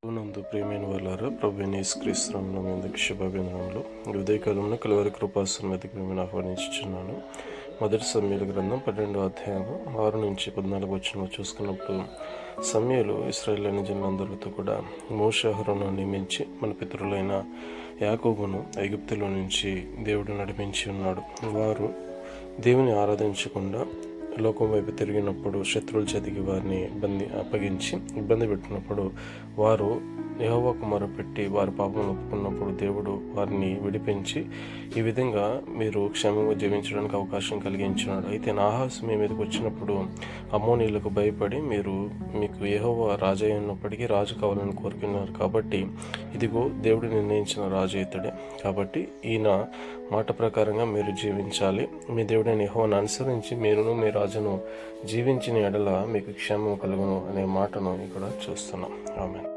నందు ప్రియమైన వాళ్ళారా, ప్రభువైన యేసుక్రీస్తు నామమున అందరికీ శుభాభివందనములు. ఉదయకాలంలో కలువరి కృపాసనం మీదకి మిమ్మల్ని ఆహ్వానించుచున్నాను. మొదటి సమూయేలు గ్రంథం 12వ అధ్యాయము 6-14 వచనం చూసుకున్నప్పుడు, సమూయేలు ఇశ్రాయేలు జనులందరితో కూడా మోషే అహరోనును నియమించి మన పితరులైన యాకోబును ఐగుప్తులో నుంచి దేవుడు నడిపించి ఉన్నాడు. వారు దేవుని ఆరాధించకుండా లోకం వైపు తిరిగినప్పుడు, శత్రువుల చేతికి వారిని అప్పగించి ఇబ్బంది పెట్టినప్పుడు, వారు యెహోవాకు మొరపెట్టి వారి పాపం ఒప్పుకున్నప్పుడు దేవుడు వారిని విడిపించి ఈ విధంగా మీరు క్షేమంగా జీవించడానికి అవకాశం కలిగించినాడు. అయితే నాహాసు మీ మీదకి వచ్చినప్పుడు అమ్మోనీయులకు భయపడి మీకు యెహోవా రాజు అయినప్పటికీ రాజు కావాలని కోరుకున్నారు. కాబట్టి ఇదిగో దేవుడు నిర్ణయించిన రాజు ఇతడే. కాబట్టి ఈయన మాట ప్రకారంగా మీరు జీవించాలి. మీ దేవుడైన యెహోవాను అనుసరించి మీరును మీ రాజును జీవించిన ఎడల మీకు క్షేమం కలుగును అనే మాటను ఇక్కడ చూస్తున్నాం. ఆమేన్.